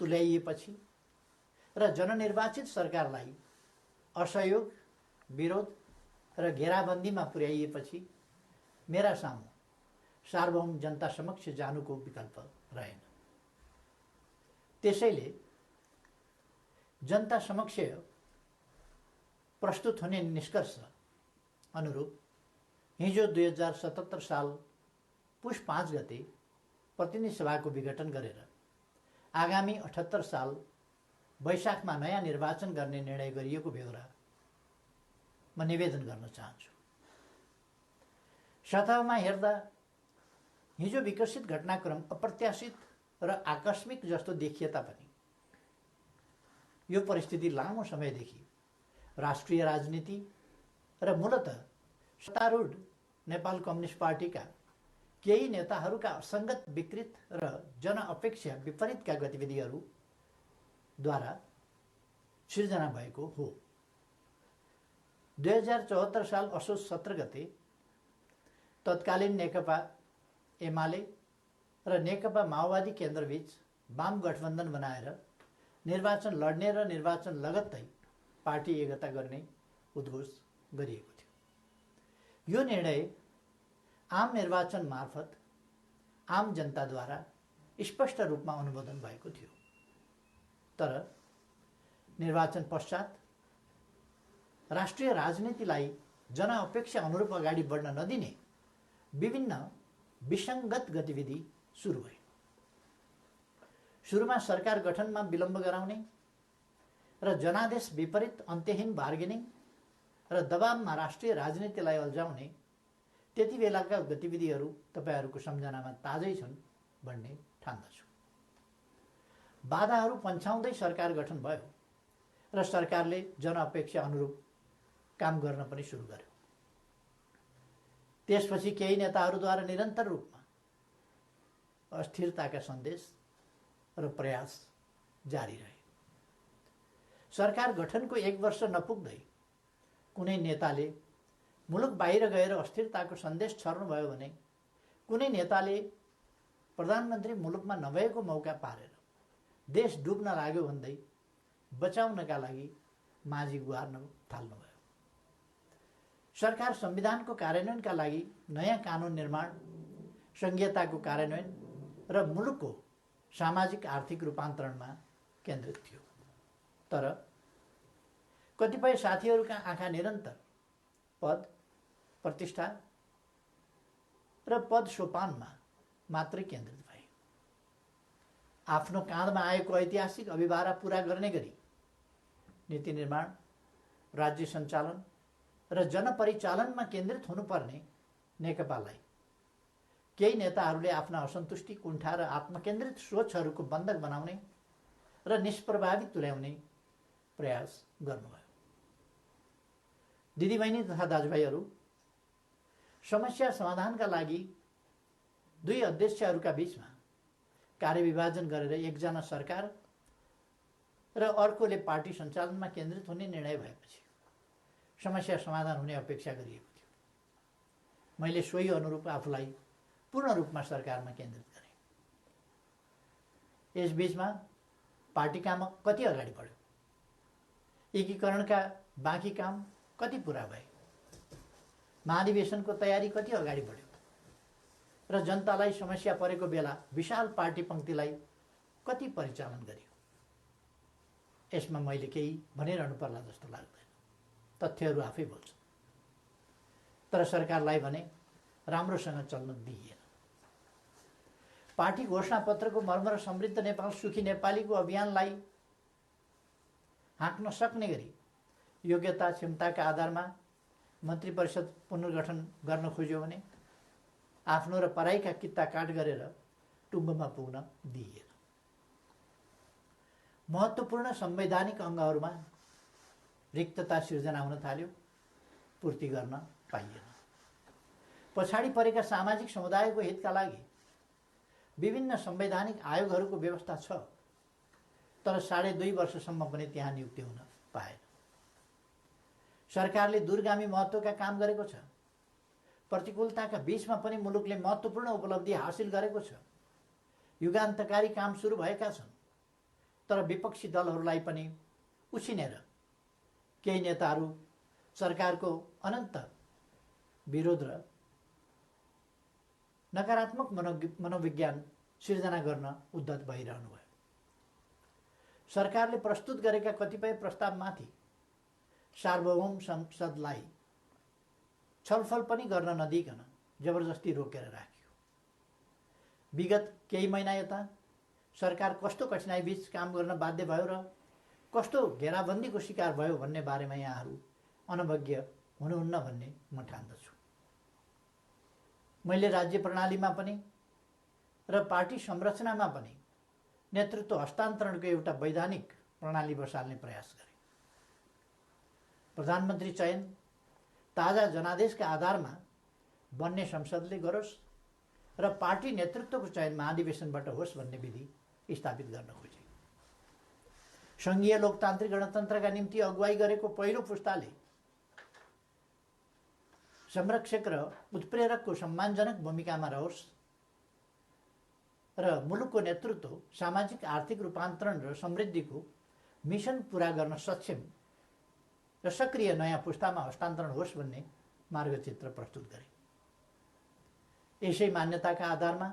तुल्याइएपछि र जननिर्वाचित सरकारलाई असहयोग, विरोध र घेराबन्दीमा पुर्याइएपछि मेरा सामु सार्वभौम जनता समक्ष जानुको विकल्प रहेन। त्यसैले जनता समक्ष प्रस्तुत हुने निष्कर्ष अनुरूप हिजो 2077 साल पुष 5 गते प्रतिनिधि सभाको विघटन गरेर आगामी 78 साल वैशाखमा नयाँ निर्वाचन गर्ने निर्णय गरिएको बेहोरा म निवेदन गर्न चाहन्छु। सतहमा हेर्दा हिजो विकसित घटनाक्रम अप्रत्याशित र आकस्मिक जस्तो देखिए तापनि यो परिस्थिति लामो समयदेखि राष्ट्रिय राजनीति र मूलतः सत्तारूढ नेपाल कम्युनिस्ट पार्टीका केही नेताहरूका असङ्गत, विकृत र जनअपेक्षा विपरीतका गतिविधिहरूद्वारा सिर्जना भएको हो। 2074 साल असोज 17 गते तत्कालीन नेकपा एमाले र नेकपा माओवादी केन्द्रबीच वाम गठबन्धन बनाएर निर्वाचन लड्ने र निर्वाचन लगत्तै पार्टी एकता गर्ने उद्घोष गरिएको थियो। यो निर्णय आम निर्वाचन मार्फत आम जनताद्वारा स्पष्ट रूपमा अनुमोदन भएको थियो। तर निर्वाचन पश्चात राष्ट्रिय राजनीतिलाई जनअपेक्षा अनुरूप अगाडि बढ्न नदिने विभिन्न विसङ्गत गतिविधि सुरु भए। सुरुमा सरकार गठनमा विलम्ब गराउने र जनादेश विपरीत अन्त्यहीन बार्गेनिङ र दबावमा राष्ट्रिय राजनीतिलाई अल्झाउने त्यति बेलाका गतिविधिहरू तपाईहरूको सम्झनामा ताजै छन् भन्ने ठान्दछु। बाधाहरू पन्छाउँदै सरकार गठन भयो र सरकारले जनअपेक्षा अनुरूप काम गर्न पनि सुरु गर्यो। त्यसपछि केही नेताहरूद्वारा निरन्तर रूपमा अस्थिरताका सन्देश र प्रयास जारी रहे। सरकार गठनको 1 वर्ष नपुग्दै कुनै नेताले मुलुक बाहिर गएर अस्थिरताको सन्देश छर्नुभयो भने कुनै नेताले प्रधानमन्त्री मुलुकमा नभएको मौका पारेर देश डुब्न लाग्यो भन्दै बचाउनका लागि माझी गुहार्न थाल्नुभयो। सरकार संविधानको कार्यान्वयनका लागि नयाँ कानुन निर्माण, संघीयताको कार्यान्वयन र मुलुकको सामाजिक आर्थिक रूपान्तरणमा केन्द्रित थियो। तर कतिपय साथीहरूका आँखा निरन्तर पद, प्रतिष्ठा र पद सोपानमा मात्रै केन्द्रित भए। आफ्नो काँधमा आएको ऐतिहासिक अभिभारा पूरा गर्ने गरी नीति निर्माण, राज्य सञ्चालन र जनपरिचालनमा केन्द्रित हुनुपर्ने नेकपालाई केही नेताहरूले आफ्ना असन्तुष्टि, कुण्ठा र आत्मकेन्द्रित सोचहरूको बन्धक बनाउने र निष्प्रभावी तुल्याउने प्रयास गर्नुभयो। दिदीबहिनी तथा दाजुभाइहरू, समस्या समाधानका लागि दुई अध्यक्षहरूका बीचमा कार्यविभाजन गरेर एकजना सरकार र अर्कोले पार्टी सञ्चालनमा केन्द्रित हुने निर्णय भएपछि समस्या समाधान हुने अपेक्षा गरिएको थियो। मैले सोही अनुरूप आफूलाई पूर्ण रूपमा सरकारमा केन्द्रित गरेँ। यसबीचमा पार्टी काम कति अगाडि बढ्यो, एकीकरणका बाँकी काम कति पुरा भए, महाधिवेशनको तयारी कति अगाडि बढ्यो र जनतालाई समस्या परेको बेला विशाल पार्टी पङ्क्तिलाई कति परिचालन गरियो, यसमा मैले केही भनिरहनु पर्ला जस्तो लाग्दैन। तथ्यहरू आफै बोल्छन्। तर सरकारलाई भने राम्रोसँग चल्न दिइएन। पार्टी घोषणापत्रको मर्म र समृद्ध नेपाल सुखी नेपालीको अभियानलाई हाँक्न सक्ने गरी योग्यता क्षमताका आधारमा मन्त्री परिषद पुनर्गठन गर्न खोज्यो भने आफ्नो र पराईका कित्ता काट गरेर टुङ्गोमा पुग्न दिइएन। महत्त्वपूर्ण संवैधानिक अङ्गहरूमा रिक्तता सिर्जना हुन थाल्यो, पूर्ति गर्न पाइएन। पछाडि परेका सामाजिक समुदायको हितका लागि विभिन्न संवैधानिक आयोगहरूको व्यवस्था छ, तर 2.5 वर्षसम्म पनि त्यहाँ नियुक्ति हुन पाएन। सरकारले दूरगामी महत्त्वका काम गरेको छ। प्रतिकूलताका बीचमा पनि मुलुकले महत्त्वपूर्ण उपलब्धि हासिल गरेको छ। युगान्तकारी काम सुरु भएका छन्। तर विपक्षी दलहरूलाई पनि उछिनेर केही नेताहरू सरकारको अनन्त विरोध र नकारात्मक मनोविज्ञान सिर्जना गर्न उद्धत भइरहनु भयो। सरकारले प्रस्तुत गरेका कतिपय प्रस्तावमाथि सार्वभौम संसदलाई छलफल पनि गर्न नदिइकन जबरजस्ती रोकेर राखियो। विगत केही महिना यता सरकार कस्तो कठिनाइ बीच काम गर्न बाध्य भयो र कस्तो घेराबन्दीको शिकार भयो भन्ने बारेमा यहाँहरू अनभिज्ञ हुनुहुन्न भन्ने म ठान्दछु। मैले राज्य प्रणालीमा पनि र पार्टी संरचनामा पनि नेतृत्व हस्तान्तरणको एउटा वैधानिक प्रणाली बसाल्ने प्रयास गरेँ। प्रधानमन्त्री चयन ताजा जनादेशका आधारमा बन्ने संसदले गरोस् र पार्टी नेतृत्वको चयन महाधिवेशनबाट होस् भन्ने विधि स्थापित गर्न खोजे। सङ्घीय लोकतान्त्रिक गणतन्त्रका निम्ति अगुवाई गरेको पहिलो पुस्ताले संरक्षक र उत्प्रेरकको सम्मानजनक भूमिकामा रहोस् र मुलुकको नेतृत्व सामाजिक आर्थिक रूपान्तरण र समृद्धिको मिसन पूरा गर्न सक्षम र सक्रिय नयाँ पुस्तामा हस्तान्तरण होस् भन्ने मार्गचित्र प्रस्तुत गरे। यसै मान्यताका आधारमा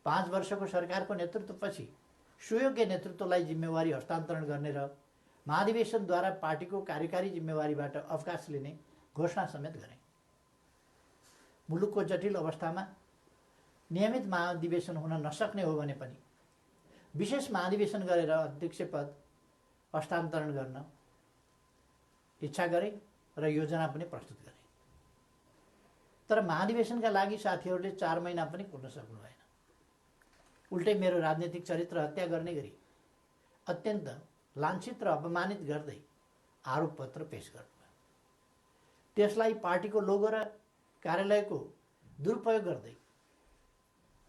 5 वर्षको सरकारको नेतृत्वपछि सुयोग्य नेतृत्वलाई जिम्मेवारी हस्तान्तरण गर्ने र महाधिवेशनद्वारा पार्टीको कार्यकारी जिम्मेवारीबाट अवकाश लिने घोषणा समेत गरे। मुलुकको जटिल अवस्थामा नियमित महाधिवेशन हुन नसक्ने हो भने पनि विशेष महाधिवेशन गरेर अध्यक्ष पद हस्तान्तरण गर्न इच्छा गरे र योजना पनि प्रस्तुत गरे। तर महाधिवेशनका लागि साथीहरूले 4 महिना पनि कुर्न सक्नु भएन। उल्टै मेरो राजनीतिक चरित्र हत्या गर्ने गरी अत्यन्त लाञ्छित र अपमानित गर्दै आरोप पत्र पेश गर्नुभयो। त्यसलाई पार्टीको लोगो र कार्यालयको दुरुपयोग गर्दै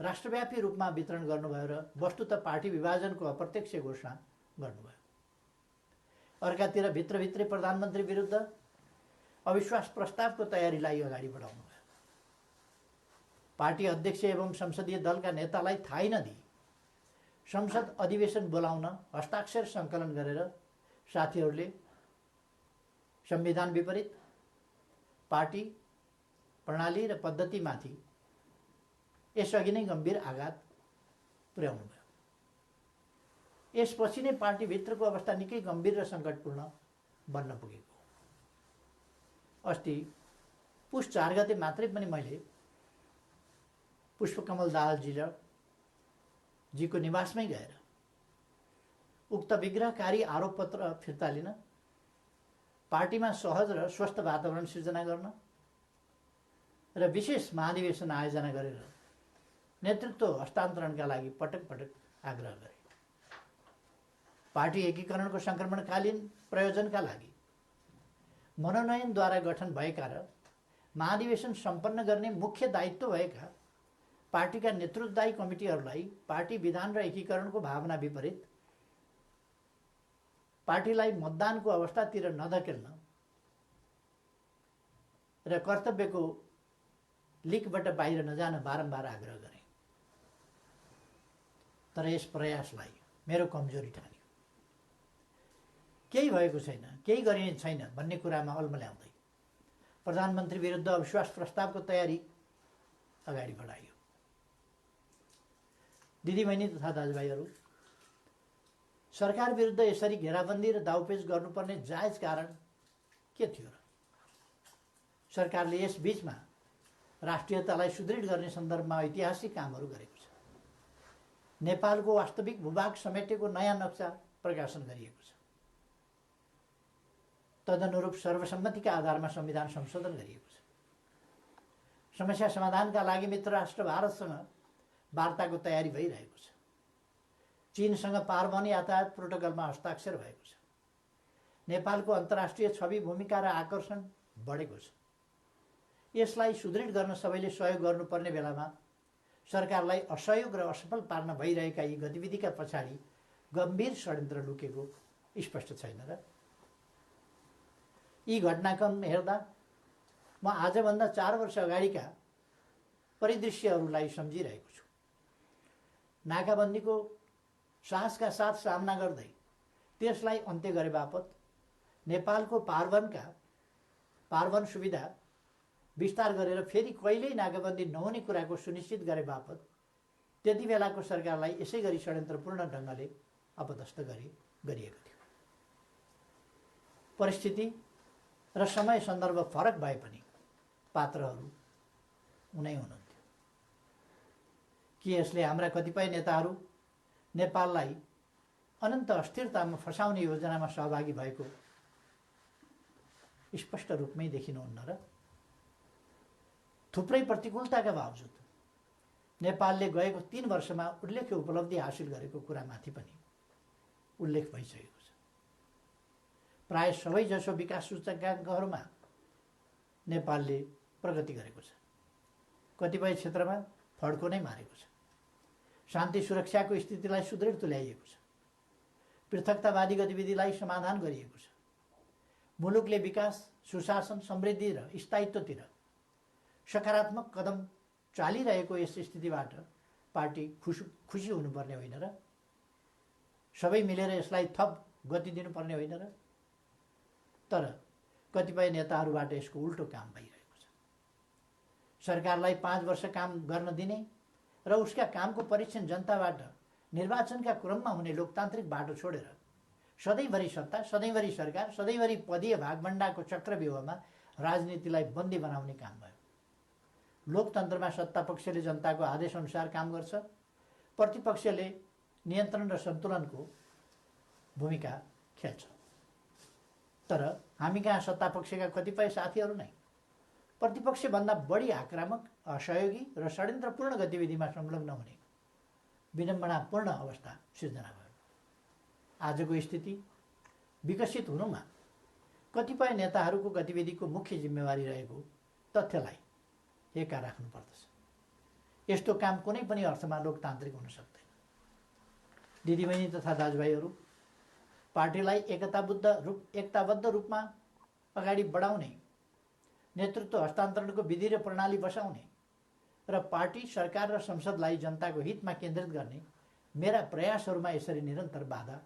राष्ट्रव्यापी रूपमा वितरण गर्नुभयो र वस्तुतः पार्टी विभाजनको अप्रत्यक्ष घोषणा गर्नुभयो। अर्कातिर भित्रभित्रै प्रधानमन्त्री विरुद्ध अविश्वास प्रस्तावको तयारीलाई अगाडि बढाउनुभयो। पार्टी अध्यक्ष एवं संसदीय दलका नेतालाई थाहै नदिई संसद अधिवेशन बोलाउन हस्ताक्षर सङ्कलन गरेर साथीहरूले संविधान विपरीत पार्टी प्रणाली र पद्धतिमाथि यसअघि नै गम्भीर आघात पुर्याउनु भयो। यसपछि नै पार्टीभित्रको अवस्था निकै गम्भीर र सङ्कटपूर्ण बन्न पुगेको। अस्ति पुस 4 गते मात्रै पनि मैले पुष्पकमल दाहाल जीको निवासमै गएर उक्त विग्रहकारी आरोप पत्र फिर्ता लिन, पार्टीमा सहज र स्वस्थ वातावरण सिर्जना गर्न र विशेष महाधिवेशन आयोजना गरेर नेतृत्व हस्तान्तरणका लागि पटक पटक आग्रह गरे। पार्टी एकीकरणको सङ्क्रमणकालीन प्रयोजनका लागि मनोनयनद्वारा गठन भएका र महाधिवेशन सम्पन्न गर्ने मुख्य दायित्व भएका पार्टीका नेतृत्वदायी कमिटीहरूलाई पार्टी विधान र एकीकरणको भावना विपरीत पार्टीलाई मतदानको अवस्थातिर नधकेल्न र कर्तव्यको लिकबाट बाहिर नजान बारम्बार आग्रह गरे। तर यस प्रयासलाई मेरो कमजोरी ठान्यो। केही भएको छैन, केही गरिने छैन भन्ने कुरामा अल्मल्याउँदै प्रधानमन्त्री विरुद्ध अविश्वास प्रस्तावको तयारी अगाडि बढाइयो। दिदीबहिनी तथा दाजुभाइहरू, सरकार विरुद्ध यसरी घेराबन्दी र दाउपेच गर्नुपर्ने जायज कारण के थियो र? सरकारले यस बीचमा राष्ट्रियतालाई सुदृढ गर्ने सन्दर्भमा ऐतिहासिक कामहरू गरेको छ। नेपालको वास्तविक भूभाग समेटेको नयाँ नक्सा प्रकाशन गरिएको छ। तदनुरूप सर्वसम्मतिका आधारमा संविधान संशोधन गरिएको छ। समस्या समाधानका लागि मित्र राष्ट्र भारतसँग वार्ताको तयारी भइरहेको छ। चीनसँग पारमाणु यातायात प्रोटोकलमा हस्ताक्षर भएको छ। नेपालको अन्तर्राष्ट्रिय छवि, भूमिका र आकर्षण बढेको छ। यसलाई सुदृढ गर्न सबैले सहयोग गर्नुपर्ने बेलामा सरकारलाई असहयोग र असफल पार्न भइरहेका यी गतिविधिका पछाडि गम्भीर षड्यन्त्र लुकेको स्पष्ट छैन र? यी घटनाक्रम हेर्दा म आजभन्दा 4 वर्ष अगाडिका परिदृश्यहरूलाई सम्झिरहेको छु। नाकाबन्दीको साहसका साथ सामना गर्दै त्यसलाई अन्त्य गरे बापत नेपालको पार्वन सुविधा विस्तार गरेर फेरि कहिल्यै नाकाबन्दी नहुने कुराको सुनिश्चित गरे बापत त्यति बेलाको सरकारलाई यसै गरी षड्यन्त्रपूर्ण ढङ्गले अपदस्थ गरिएको थियो। परिस्थिति र समय सन्दर्भ फरक भए पनि पात्रहरू उनै हुनुहुन्थ्यो। के यसले हाम्रा कतिपय नेताहरू नेपाललाई अनन्त अस्थिरतामा फसाउने योजनामा सहभागी भएको स्पष्ट रूपमै देखिनुहुन्न र? थुप्रै प्रतिकूलताका बावजुद नेपालले गएको 3 वर्षमा उल्लेख्य उपलब्धि हासिल गरेको कुरामाथि पनि उल्लेख भइसकेको छ। प्राय सबैजसो विकास सूचकाङ्कहरूमा नेपालले प्रगति गरेको छ। कतिपय क्षेत्रमा फड्को नै मारेको छ। शान्ति सुरक्षाको स्थितिलाई सुदृढ तुल्याइएको छ। पृथकतावादी गतिविधिलाई समाधान गरिएको छ। मुलुकले विकास, सुशासन, समृद्धि र स्थायित्वतिर सकारात्मक कदम चालिरहेको यस स्थितिबाट पार्टी खुसी हुनुपर्ने होइन र? सबै मिलेर यसलाई थप गति दिनुपर्ने होइन र? तर कतिपय नेताहरूबाट यसको उल्टो काम भइरहेको छ। सरकारलाई 5 वर्ष काम गर्न दिने र उसका कामको परीक्षण जनताबाट निर्वाचनका क्रममा हुने लोकतान्त्रिक बाटो छोडेर सधैँभरि सत्ता, सधैँभरि सरकार, सधैँभरि पदीय भागभण्डाको चक्रव्यूहमा राजनीतिलाई बन्दी बनाउने काम भयो। लोकतन्त्रमा सत्ता पक्षले जनताको आदेशअनुसार काम गर्छ, प्रतिपक्षले नियन्त्रण र सन्तुलनको भूमिका खेल्छ। तर हामी कहाँ सत्ता पक्षका कतिपय साथीहरू नै प्रतिपक्षभन्दा बढी आक्रामक, असहयोगी र षड्यन्त्रपूर्ण गतिविधिमा संलग्न हुने विडम्बनापूर्ण अवस्था सिर्जना भयो। आजको स्थिति विकसित हुनुमा कतिपय नेताहरूको गतिविधिको मुख्य जिम्मेवारी रहेको तथ्यलाई एका राख्नुपर्दछ। यस्तो काम कुनै पनि अर्थमा लोकतान्त्रिक हुन सक्दैन। दिदीबहिनी तथा दाजुभाइहरू, पार्टीलाई एकताबद्ध रूपमा अगाडि बढाउने, नेतृत्व हस्तान्तरणको विधि र प्रणाली बसाउने र पार्टी, सरकार र संसदलाई जनताको हितमा केन्द्रित गर्ने मेरा प्रयासहरूमा यसरी निरन्तर बाधा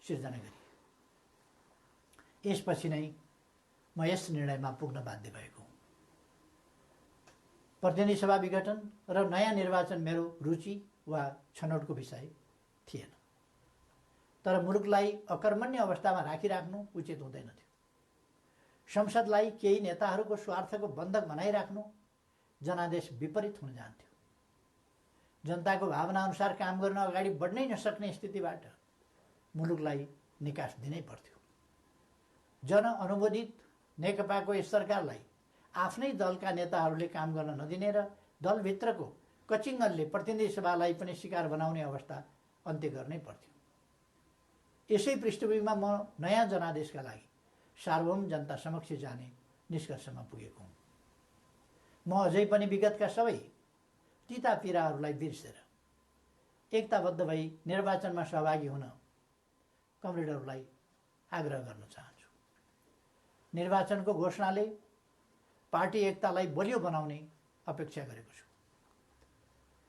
सिर्जना गरिए। यसपछि नै म यस निर्णयमा पुग्न बाध्य भएको हुँ। प्रतिनिधि सभा विघटन र नयाँ निर्वाचन मेरो रुचि वा छनौटको विषय थिएन। तर मुलुकलाई अकर्मण्य अवस्थामा राखिराख्नु उचित हुँदैन थियो। संसदलाई केही नेताहरूको स्वार्थको बन्धक बनाइराख्नु जनादेश विपरीत हुन जान्थ्यो। जनताको भावना अनुसार काम गर्न अगाडि बढ्नै नसक्ने स्थितिबाट मुलुकलाई निकास दिनै पर्थ्यो। जनअनुमोदित नेकपाको यस सरकारलाई आफ्नै दलका नेताहरूले काम गर्न नदिने र दलभित्रको कचिङ्गलले प्रतिनिधि सभालाई पनि शिकार बनाउने अवस्था अन्त्य गर्नै पर्थ्यो। यसै पृष्ठभूमिमा म नयाँ जनादेशका लागि सार्वभौम जनता समक्ष जाने निष्कर्षमा पुगेको हुँ। म अझै पनि विगतका सबै तिता पीडाहरूलाई बिर्सेर एकताबद्ध भई निर्वाचनमा सहभागी हुन कमरेडहरूलाई आग्रह गर्न चाहन्छु। निर्वाचनको घोषणाले पार्टी एकतालाई बलियो बनाउने अपेक्षा गरेको छु।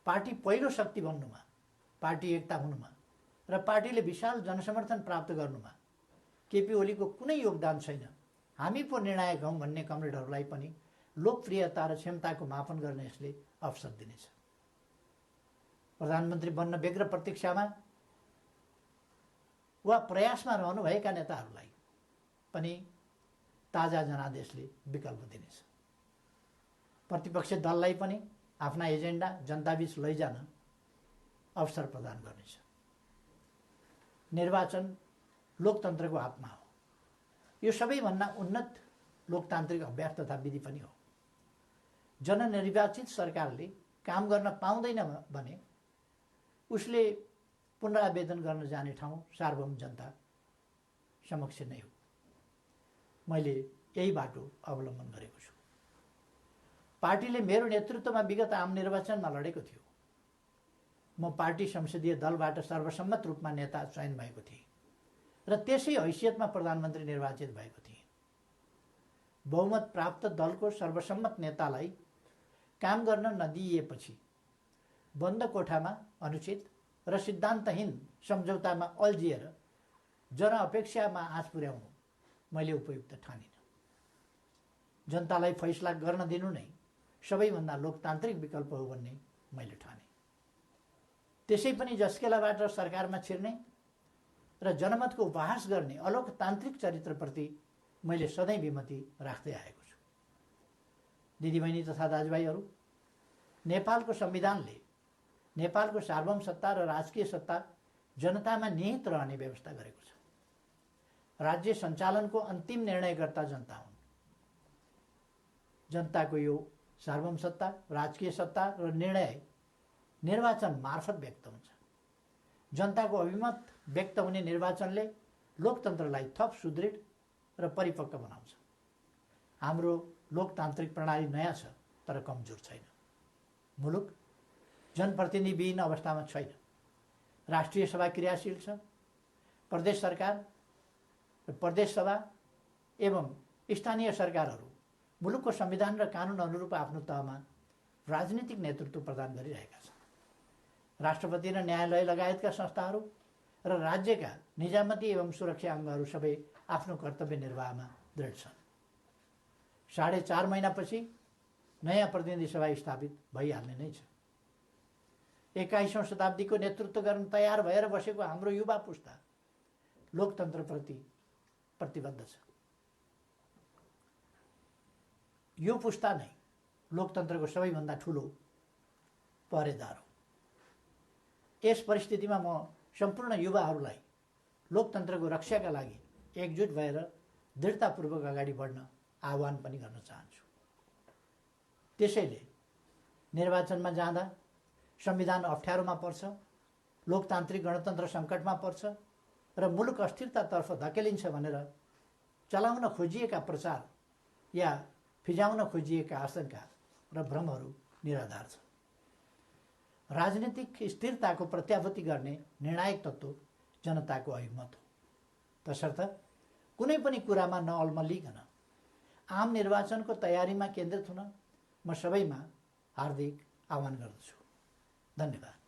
पार्टी पहिलो शक्ति बन्नुमा, पार्टी एकता हुनुमा र पार्टीले विशाल जनसमर्थन प्राप्त गर्नुमा केपी ओलीको कुनै योगदान छैन, हामी पो निर्णायक हौँ भन्ने कमरेडहरूलाई पनि लोकप्रियता र क्षमताको मापन गर्न यसले अवसर दिनेछ। प्रधानमन्त्री बन्न व्यग्र प्रतीक्षामा वा प्रयासमा रहनुभएका नेताहरूलाई पनि ताजा जनादेशले विकल्प दिनेछ। प्रतिपक्ष दललाई पनि आफ्ना एजेन्डा जनताबीच लैजान अवसर प्रदान गर्नेछ। निर्वाचन लोकतन्त्रको आत्मा हो। यो सबैभन्दा उन्नत लोकतान्त्रिक अभ्यास तथा विधि पनि हो। जननिर्वाचित सरकारले काम गर्न पाउँदैन भने उसले पुनरावेदन गर्न जाने ठाउँ सार्वभौम जनता समक्ष नै हो। मैले यही बाटो अवलम्बन गरेको छु। पार्टीले मेरो नेतृत्वमा विगत आम निर्वाचनमा लडेको थियो। म पार्टी संसदीय दलबाट सर्वसम्मत रूपमा नेता चयन भएको थिएँ र त्यसै हैसियतमा प्रधानमन्त्री निर्वाचित भएको थिएँ। बहुमत प्राप्त दलको सर्वसम्मत नेतालाई काम गर्न नदिइएपछि बन्द कोठामा अनुचित र सिद्धान्तहीन सम्झौतामा अल्झिएर जनअपेक्षामा आँच पुर्याउनु मैले उपयुक्त ठानिनँ। जनतालाई फैसला गर्न दिनु नै सबैभन्दा लोकतान्त्रिक विकल्प हो भन्ने मैले ठाने। त्यसै पनि जस्केलाबाट सरकारमा छिर्ने र जनमतको उपहास गर्ने अलोकतान्त्रिक चरित्रप्रति मैले सधैँ विमति राख्दै आएको छु। दिदीबहिनी तथा दाजुभाइहरू, नेपालको संविधानले नेपालको सार्वभौमसत्ता र राजकीय सत्ता जनतामा निहित रहने व्यवस्था गरेको छ। राज्य सञ्चालनको अन्तिम निर्णयकर्ता जनता हुन्। जनताको यो सार्वभौमसत्ता, राजकीय सत्ता र निर्णय निर्वाचन मार्फत व्यक्त हुन्छ। जनताको अभिमत व्यक्त हुने निर्वाचनले लोकतन्त्रलाई थप सुदृढ र परिपक्व बनाउँछ। हाम्रो लोकतान्त्रिक प्रणाली नयाँ छ तर कमजोर छैन। मुलुक जनप्रतिनिधिविहीन अवस्थामा छैन। राष्ट्रिय सभा क्रियाशील छ। प्रदेश सरकार र प्रदेश सभा एवं स्थानीय सरकारहरू मुलुकको संविधान र कानुन अनुरूप आफ्नो तहमा राजनीतिक नेतृत्व प्रदान गरिरहेका छन्। राष्ट्रपति र न्यायालय लगायतका संस्थाहरू र राज्यका निजामती एवं सुरक्षा अङ्गहरू सबै आफ्नो कर्तव्य निर्वाहमा दृढ छन्। 4.5 महिनापछि नयाँ प्रतिनिधि सभा स्थापित भइहाल्ने नै छ। 21औं शताब्दीको नेतृत्व गर्न तयार भएर बसेको हाम्रो युवा पुस्ता लोकतन्त्रप्रति प्रतिबद्ध छ। यो पुस्ता नै लोकतन्त्रको सबैभन्दा ठुलो पहरेदार हो। यस परिस्थितिमा म सम्पूर्ण युवाहरूलाई लोकतन्त्रको रक्षाका लागि एकजुट भएर दृढतापूर्वक अगाडि बढ्न आह्वान पनि गर्न चाहन्छु। त्यसैले निर्वाचनमा जाँदा संविधान अप्ठ्यारोमा पर्छ, लोकतान्त्रिक गणतन्त्र सङ्कटमा पर्छ र मुलुक अस्थिरतातर्फ धकेलिन्छ भनेर चलाउन खोजिएका प्रचार या फिजाउन खोजिएका आशंका र भ्रमहरू निराधार छन्। राजनीतिक स्थिरताको प्रत्याभूति गर्ने निर्णायक तत्त्व जनताको अभिमत हो। तसर्थ कुनै पनि कुरामा नअल्मलिकन आम निर्वाचनको तयारीमा केन्द्रित हुन म सबैमा हार्दिक आह्वान गर्दछु। धन्यवाद।